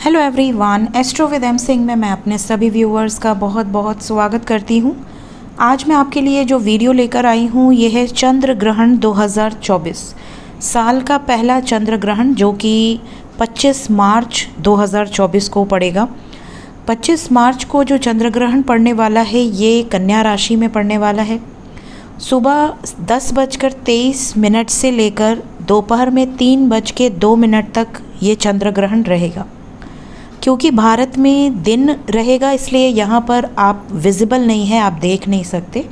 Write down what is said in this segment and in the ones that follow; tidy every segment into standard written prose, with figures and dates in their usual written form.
Hello everyone, astro with M Singh में मैं अपने सभी व्यूअर्स का बहुत बहुत स्वागत करती हूँ। आज मैं आपके लिए जो वीडियो लेकर आई हूँ ये है चंद्र ग्रहण 2024 साल का पहला चंद्र ग्रहण, जो कि 25 मार्च 2024 को पड़ेगा। 25 मार्च को जो चंद्र ग्रहण पड़ने वाला है ये कन्या राशि में पड़ने वाला है। सुबह 10:23 से लेकर दोपहर में 3:02 तक ये चंद्र ग्रहण रहेगा। क्योंकि भारत में दिन रहेगा इसलिए यहाँ पर आप विजिबल नहीं है, आप देख नहीं सकते,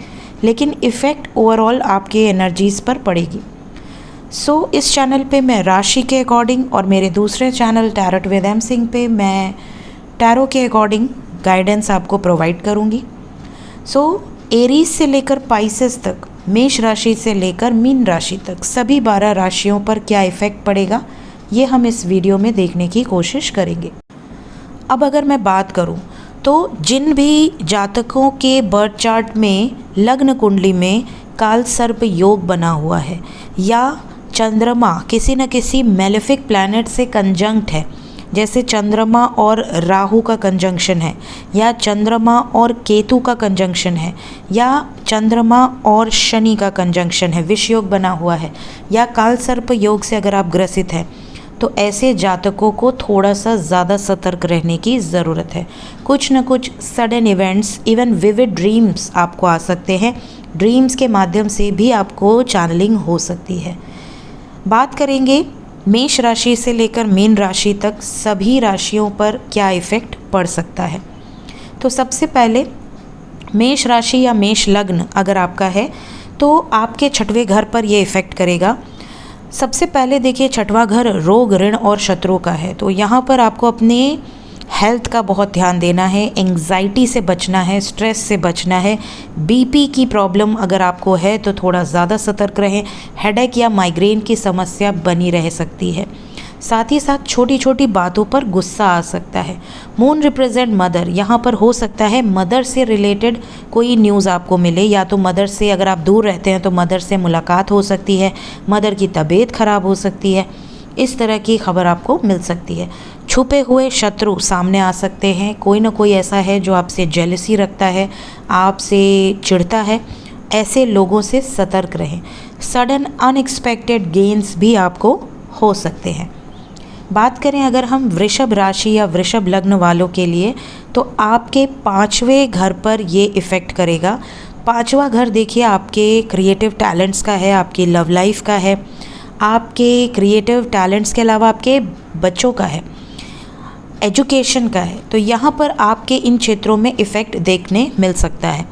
लेकिन इफ़ेक्ट ओवरऑल आपके एनर्जीज़ पर पड़ेगी। इस चैनल पे मैं राशि के अकॉर्डिंग और मेरे दूसरे channel tarot with M Singh पे मैं टैरो के अकॉर्डिंग गाइडेंस आपको प्रोवाइड करूँगी। एरीज से लेकर पाइसेस तक, मेष राशि से लेकर मीन राशि तक सभी 12 राशियों पर क्या इफ़ेक्ट पड़ेगा ये हम इस वीडियो में देखने की कोशिश करेंगे। अब अगर मैं बात करूं तो जिन भी जातकों के बर्थ चार्ट में लग्न कुंडली में काल सर्प योग बना हुआ है या चंद्रमा किसी न किसी मेलेफिक प्लैनेट से कंजंक्ट है, जैसे चंद्रमा और राहु का कंजंक्शन है, या चंद्रमा और केतु का कंजंक्शन है, या चंद्रमा और शनि का कंजंक्शन है, विष योग बना हुआ है, या काल सर्प योग से अगर आप ग्रसित हैं, तो ऐसे जातकों को थोड़ा सा ज़्यादा सतर्क रहने की ज़रूरत है। कुछ न कुछ sudden events, even vivid dreams आपको आ सकते हैं। ड्रीम्स के माध्यम से भी आपको चैनलिंग हो सकती है। बात करेंगे मेष राशि से लेकर मीन राशि तक सभी राशियों पर क्या इफ़ेक्ट पड़ सकता है। तो सबसे पहले मेष राशि या मेष लग्न अगर आपका है तो आपके 6वें घर पर ये इफ़ेक्ट करेगा। सबसे पहले देखिए, 6वां घर रोग, ऋण और शत्रु का है, तो यहाँ पर आपको अपने हेल्थ का बहुत ध्यान देना है, एंग्जाइटी से बचना है, स्ट्रेस से बचना है। बीपी की प्रॉब्लम अगर आपको है तो थोड़ा ज़्यादा सतर्क रहें। हेडेक या माइग्रेन की समस्या बनी रह सकती है। साथ ही साथ छोटी छोटी बातों पर गुस्सा आ सकता है। मून रिप्रेजेंट मदर, यहाँ पर हो सकता है मदर से रिलेटेड कोई न्यूज़ आपको मिले, या तो मदर से अगर आप दूर रहते हैं तो मदर से मुलाकात हो सकती है, मदर की तबीयत ख़राब हो सकती है, इस तरह की खबर आपको मिल सकती है। छुपे हुए शत्रु सामने आ सकते हैं, कोई ना कोई ऐसा है जो आपसे जेलसी रखता है, आपसे चिढ़ता है, ऐसे लोगों से सतर्क रहें। सडन अनएक्सपेक्टेड गेन्स भी आपको हो सकते हैं। बात करें अगर हम वृषभ राशि या वृषभ लग्न वालों के लिए, तो आपके 5वें घर पर ये इफ़ेक्ट करेगा। 5वां घर देखिए आपके क्रिएटिव टैलेंट्स का है, आपकी लव लाइफ का है, आपके क्रिएटिव टैलेंट्स के अलावा आपके बच्चों का है, एजुकेशन का है। तो यहाँ पर आपके इन क्षेत्रों में इफ़ेक्ट देखने मिल सकता है।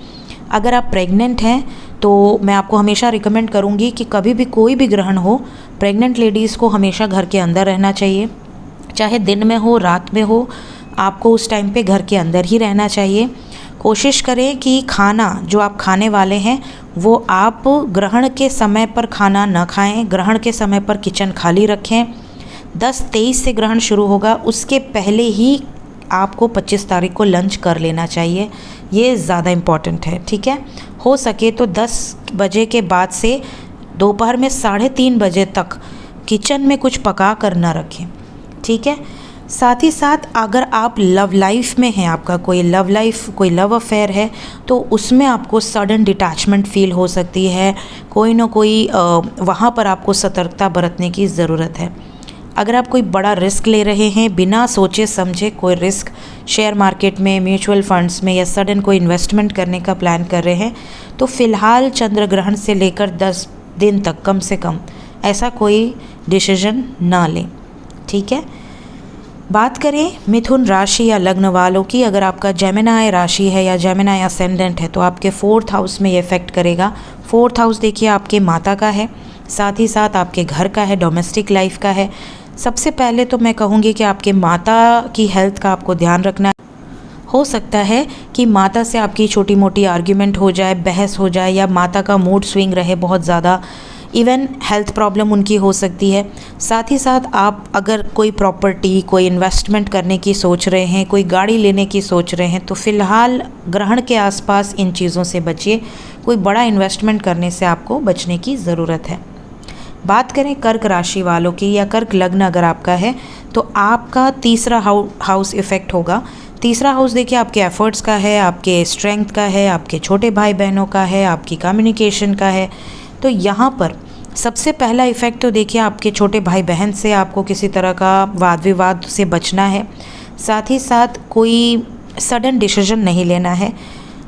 अगर आप प्रेग्नेंट हैं तो मैं आपको हमेशा रिकमेंड करूँगी कि कभी भी कोई भी ग्रहण हो, प्रेग्नेंट लेडीज़ को हमेशा घर के अंदर रहना चाहिए, चाहे दिन में हो रात में हो, आपको उस टाइम पे घर के अंदर ही रहना चाहिए। कोशिश करें कि खाना जो आप खाने वाले हैं वो आप ग्रहण के समय पर खाना न खाएं, ग्रहण के समय पर किचन खाली रखें। 10-23 से ग्रहण शुरू होगा, उसके पहले ही आपको 25 तारीख को लंच कर लेना चाहिए, ये ज़्यादा इम्पॉर्टेंट है। ठीक है, हो सके तो 10 बजे के बाद से दोपहर में 3:30 बजे तक किचन में कुछ पका कर ना रखें। ठीक है, साथ ही साथ अगर आप लव लाइफ में हैं, आपका कोई लव अफेयर है, तो उसमें आपको सडन डिटैचमेंट फील हो सकती है। कोई ना कोई वहाँ पर आपको सतर्कता बरतने की ज़रूरत है। अगर आप कोई बड़ा रिस्क ले रहे हैं, बिना सोचे समझे कोई रिस्क शेयर मार्केट में, म्यूचुअल फंड्स में, या सडन कोई इन्वेस्टमेंट करने का प्लान कर रहे हैं, तो फ़िलहाल चंद्र ग्रहण से लेकर 10 दिन तक कम से कम ऐसा कोई डिसीजन ना लें। ठीक है, बात करें मिथुन राशि या लग्न वालों की, अगर आपका जेमिनाई राशि है या जेमिनाई असेंडेंट है तो आपके 4th हाउस में ये इफ़ेक्ट करेगा। 4th हाउस देखिए आपके माता का है, साथ ही साथ आपके घर का है, डोमेस्टिक लाइफ का है। सबसे पहले तो मैं कहूँगी कि आपके माता की हेल्थ का आपको ध्यान रखना है। हो सकता है कि माता से आपकी छोटी मोटी आर्ग्यूमेंट हो जाए, बहस हो जाए, या माता का मूड स्विंग रहे बहुत ज़्यादा, इवन हेल्थ प्रॉब्लम उनकी हो सकती है। साथ ही साथ आप अगर कोई प्रॉपर्टी, कोई इन्वेस्टमेंट करने की सोच रहे हैं, कोई गाड़ी लेने की सोच रहे हैं, तो फ़िलहाल ग्रहण के आसपास इन चीज़ों से बचिए। कोई बड़ा इन्वेस्टमेंट करने से आपको बचने की ज़रूरत है। बात करें कर्क राशि वालों की या कर्क लग्न अगर आपका है तो आपका तीसरा हाउस इफ़ेक्ट होगा। तीसरा हाउस देखिए आपके एफर्ट्स का है, आपके स्ट्रेंथ का है, आपके छोटे भाई बहनों का है, आपकी कम्युनिकेशन का है। तो यहाँ पर सबसे पहला इफ़ेक्ट तो देखिए आपके छोटे भाई बहन से आपको किसी तरह का वाद विवाद से बचना है। साथ ही साथ कोई सडन डिसीजन नहीं लेना है।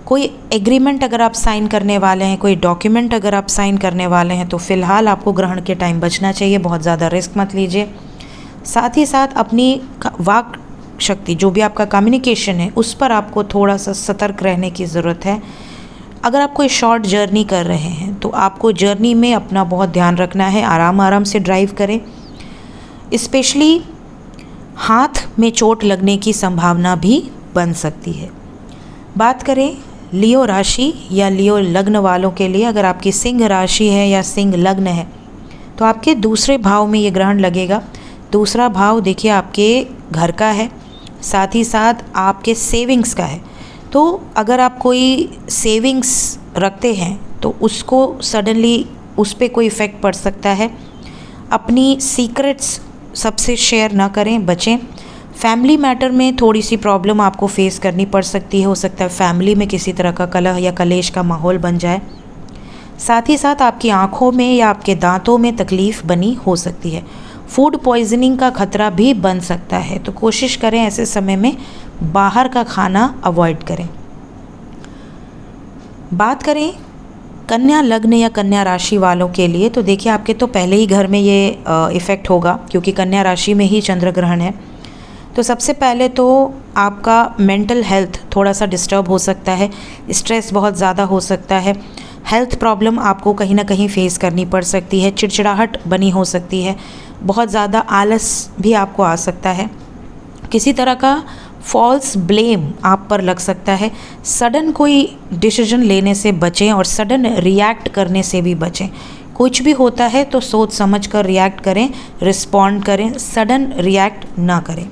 कोई एग्रीमेंट अगर आप साइन करने वाले हैं, कोई डॉक्यूमेंट अगर आप साइन करने वाले हैं तो फ़िलहाल आपको ग्रहण के टाइम बचना चाहिए, बहुत ज़्यादा रिस्क मत लीजिए। साथ ही साथ अपनी वाक शक्ति, जो भी आपका कम्युनिकेशन है, उस पर आपको थोड़ा सा सतर्क रहने की ज़रूरत है। अगर आप कोई शॉर्ट जर्नी कर रहे हैं तो आपको जर्नी में अपना बहुत ध्यान रखना है, आराम आराम से ड्राइव करें। स्पेशली हाथ में चोट लगने की संभावना भी बन सकती है। बात करें लियो राशि या लियो लग्न वालों के लिए, अगर आपकी सिंह राशि है या सिंह लग्न है तो आपके दूसरे भाव में ये ग्रहण लगेगा। दूसरा भाव देखिए आपके घर का है, साथ ही साथ आपके सेविंग्स का है। तो अगर आप कोई सेविंग्स रखते हैं तो उसको सडनली उस पर कोई इफ़ेक्ट पड़ सकता है। अपनी सीक्रेट्स सबसे शेयर ना करें, बचें। फैमिली मैटर में थोड़ी सी प्रॉब्लम आपको फेस करनी पड़ सकती है। हो सकता है फैमिली में किसी तरह का कलह या कलेश का माहौल बन जाए। साथ ही साथ आपकी आँखों में या आपके दांतों में तकलीफ़ बनी हो सकती है। फूड पॉइजनिंग का खतरा भी बन सकता है, तो कोशिश करें ऐसे समय में बाहर का खाना अवॉइड करें। बात करें कन्या लग्न या कन्या राशि वालों के लिए, तो देखिए आपके तो पहले ही घर में ये इफ़ेक्ट होगा क्योंकि कन्या राशि में ही चंद्र ग्रहण है। तो सबसे पहले तो आपका मेंटल हेल्थ थोड़ा सा डिस्टर्ब हो सकता है, स्ट्रेस बहुत ज़्यादा हो सकता है, हेल्थ प्रॉब्लम आपको कहीं ना कहीं फेस करनी पड़ सकती है, चिड़चिड़ाहट बनी हो सकती है, बहुत ज़्यादा आलस भी आपको आ सकता है, किसी तरह का फॉल्स ब्लेम आप पर लग सकता है। सडन कोई डिसीजन लेने से बचें और सडन रिएक्ट करने से भी बचें। कुछ भी होता है तो सोच समझ कर रिएक्ट करें, रिस्पॉन्ड करें, सडन रिएक्ट ना करें।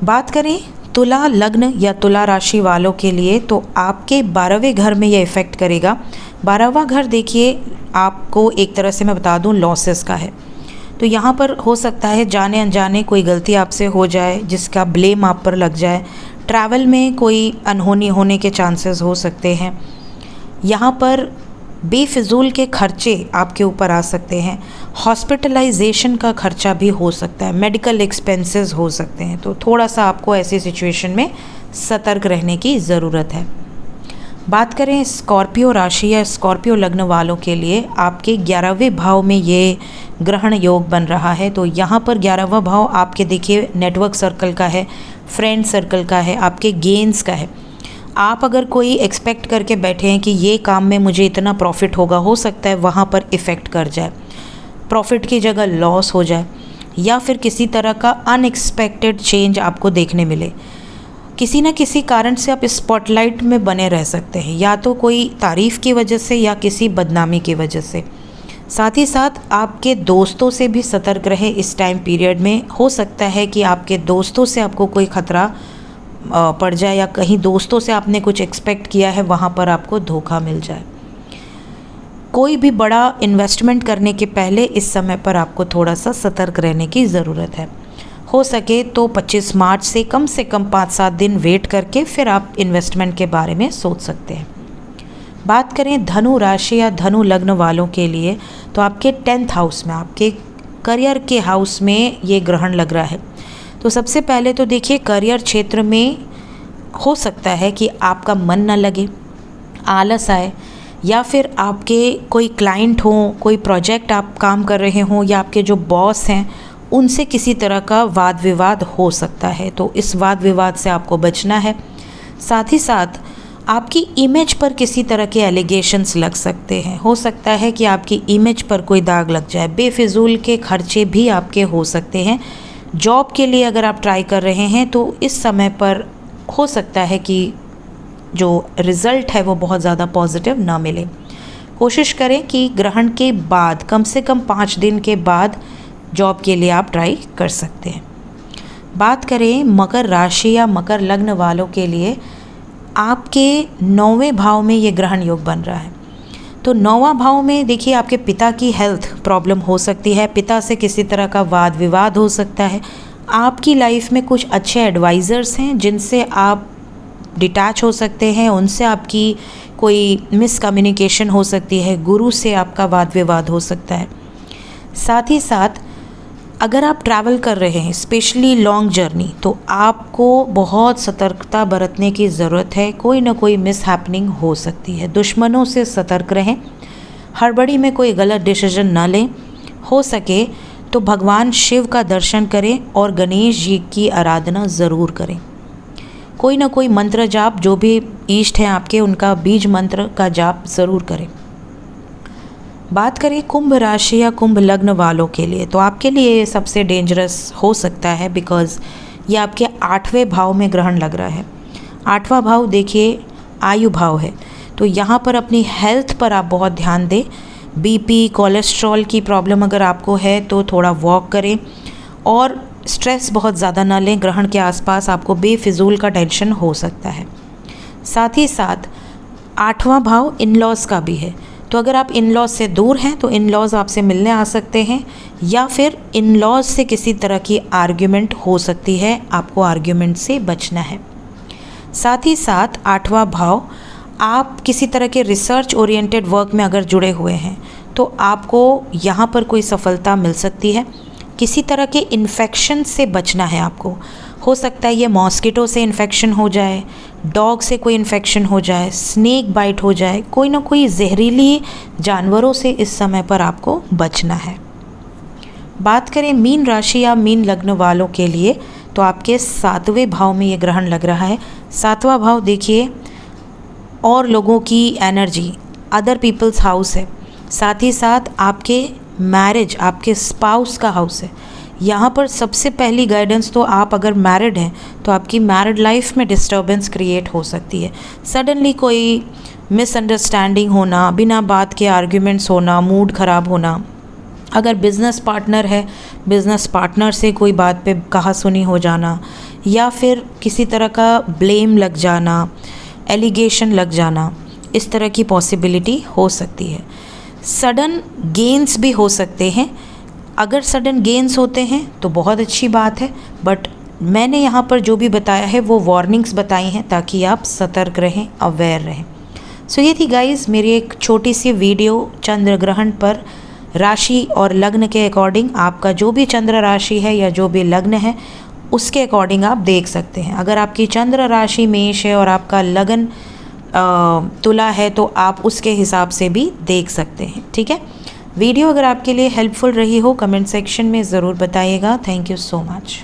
बात करें तुला लग्न या तुला राशि वालों के लिए, तो आपके 12वें घर में ये इफ़ेक्ट करेगा। 12वां घर देखिए आपको एक तरह से मैं बता दूं लॉसेस का है। तो यहाँ पर हो सकता है जाने अनजाने कोई गलती आपसे हो जाए जिसका ब्लेम आप पर लग जाए। ट्रैवल में कोई अनहोनी होने के चांसेस हो सकते हैं। यहाँ पर बेफिजूल के खर्चे आपके ऊपर आ सकते हैं। हॉस्पिटलाइजेशन का खर्चा भी हो सकता है, मेडिकल एक्सपेंसेस हो सकते हैं। तो थोड़ा सा आपको ऐसी सिचुएशन में सतर्क रहने की ज़रूरत है। बात करें स्कॉर्पियो राशि या स्कॉर्पियो लग्न वालों के लिए, आपके 11वें भाव में ये ग्रहण योग बन रहा है। तो यहाँ पर 11वां भाव आपके देखिए नेटवर्क सर्कल का है, फ्रेंड सर्कल का है, आपके गेन्स का है। आप अगर कोई एक्सपेक्ट करके बैठे हैं कि ये काम में मुझे इतना प्रॉफिट होगा, हो सकता है वहाँ पर इफ़ेक्ट कर जाए, प्रॉफिट की जगह लॉस हो जाए, या फिर किसी तरह का अनएक्सपेक्टेड चेंज आपको देखने मिले। किसी न किसी कारण से आप स्पॉटलाइट में बने रह सकते हैं, या तो कोई तारीफ़ की वजह से या किसी बदनामी की वजह से। साथ ही साथ आपके दोस्तों से भी सतर्क रहे इस टाइम पीरियड में। हो सकता है कि आपके दोस्तों से आपको कोई ख़तरा पड़ जाए, या कहीं दोस्तों से आपने कुछ एक्सपेक्ट किया है वहाँ पर आपको धोखा मिल जाए। कोई भी बड़ा इन्वेस्टमेंट करने के पहले इस समय पर आपको थोड़ा सा सतर्क रहने की ज़रूरत है। हो सके तो 25 मार्च से कम 5-7 दिन वेट करके फिर आप इन्वेस्टमेंट के बारे में सोच सकते हैं। बात करें धनु राशि या धनु लग्न वालों के लिए, तो आपके 10th हाउस में, आपके करियर के हाउस में ये ग्रहण लग रहा है। तो सबसे पहले तो देखिए करियर क्षेत्र में हो सकता है कि आपका मन न लगे, आलस आए, या फिर आपके कोई क्लाइंट हो, कोई प्रोजेक्ट आप काम कर रहे हों, या आपके जो बॉस हैं उनसे किसी तरह का वाद विवाद हो सकता है। तो इस वाद विवाद से आपको बचना है। साथ ही साथ आपकी इमेज पर किसी तरह के एलिगेशंस लग सकते हैं। हो सकता है कि आपकी इमेज पर कोई दाग लग जाए। बेफिजूल के खर्चे भी आपके हो सकते हैं। जॉब के लिए अगर आप ट्राई कर रहे हैं तो इस समय पर हो सकता है कि जो रिज़ल्ट है वो बहुत ज़्यादा पॉजिटिव ना मिले। कोशिश करें कि ग्रहण के बाद कम से कम 5 दिन के बाद जॉब के लिए आप ट्राई कर सकते हैं। बात करें मकर राशि या मकर लग्न वालों के लिए, आपके 9वें भाव में ये ग्रहण योग बन रहा है। तो 9वां भाव में देखिए आपके पिता की हेल्थ प्रॉब्लम हो सकती है, पिता से किसी तरह का वाद विवाद हो सकता है। आपकी लाइफ में कुछ अच्छे एडवाइज़र्स हैं जिनसे आप डिटैच हो सकते हैं, उनसे आपकी कोई मिसकम्युनिकेशन हो सकती है, गुरु से आपका वाद विवाद हो सकता है। साथ ही साथ अगर आप ट्रैवल कर रहे हैं स्पेशली लॉन्ग जर्नी, तो आपको बहुत सतर्कता बरतने की ज़रूरत है, कोई ना कोई मिस हैपनिंग हो सकती है। दुश्मनों से सतर्क रहें, हड़बड़ी में कोई गलत डिसीजन ना लें, हो सके तो भगवान शिव का दर्शन करें और गणेश जी की आराधना ज़रूर करें। कोई ना कोई मंत्र जाप, जो भी इष्ट हैं आपके, उनका बीज मंत्र का जाप ज़रूर करें। बात करें कुंभ राशि या कुंभ लग्न वालों के लिए, तो आपके लिए सबसे डेंजरस हो सकता है, बिकॉज़ ये आपके 8वें भाव में ग्रहण लग रहा है। 8वां भाव देखिए आयु भाव है, तो यहाँ पर अपनी हेल्थ पर आप बहुत ध्यान दें। बीपी, कोलेस्ट्रॉल की प्रॉब्लम अगर आपको है तो थोड़ा वॉक करें और स्ट्रेस बहुत ज़्यादा ना लें। ग्रहण के आसपास आपको बेफिजूल का टेंशन हो सकता है। साथ ही साथ 8वां भाव इन लॉज़ का भी है, तो अगर आप इन लॉज से दूर हैं तो इन लॉज आपसे मिलने आ सकते हैं, या फिर इन लॉज से किसी तरह की आर्ग्यूमेंट हो सकती है, आपको आर्ग्यूमेंट से बचना है। साथ ही साथ 8वां भाव, आप किसी तरह के रिसर्च ओरिएंटेड वर्क में अगर जुड़े हुए हैं तो आपको यहाँ पर कोई सफलता मिल सकती है। किसी तरह के इन्फेक्शन से बचना है आपको। हो सकता है ये मॉस्किटो से इन्फेक्शन हो जाए, डॉग से कोई इन्फेक्शन हो जाए, स्नेक बाइट हो जाए, कोई ना कोई जहरीली जानवरों से इस समय पर आपको बचना है। बात करें मीन राशि या मीन लग्न वालों के लिए, तो आपके 7वें भाव में ये ग्रहण लग रहा है। 7वां भाव देखिए और लोगों की एनर्जी, अदर पीपल्स हाउस है। साथ ही साथ आपके मैरिज, आपके स्पाउस का हाउस है। यहाँ पर सबसे पहली गाइडेंस तो आप अगर मैरिड हैं तो आपकी मैरिड लाइफ में डिस्टर्बेंस क्रिएट हो सकती है। सडनली कोई मिसअंडरस्टैंडिंग होना, बिना बात के आर्ग्यूमेंट्स होना, मूड ख़राब होना। अगर बिज़नेस पार्टनर है, बिज़नेस पार्टनर से कोई बात पे कहा सुनी हो जाना, या फिर किसी तरह का ब्लेम लग जाना, एलिगेशन लग जाना, इस तरह की पॉसिबिलिटी हो सकती है। सडन गेन्स भी हो सकते हैं। अगर सडन गेन्स होते हैं तो बहुत अच्छी बात है, बट मैंने यहाँ पर जो भी बताया है वो वार्निंग्स बताई हैं ताकि आप सतर्क रहें, अवेयर रहें। सो ये थी गाइस मेरी एक छोटी सी वीडियो चंद्र ग्रहण पर। राशि और लग्न के अकॉर्डिंग आपका जो भी चंद्र राशि है या जो भी लग्न है उसके अकॉर्डिंग आप देख सकते हैं। अगर आपकी चंद्र राशि मेष है और आपका लगन तुला है तो आप उसके हिसाब से भी देख सकते हैं। ठीक है, वीडियो अगर आपके लिए हेल्पफुल रही हो कमेंट सेक्शन में ज़रूर बताइएगा। Thank you so much.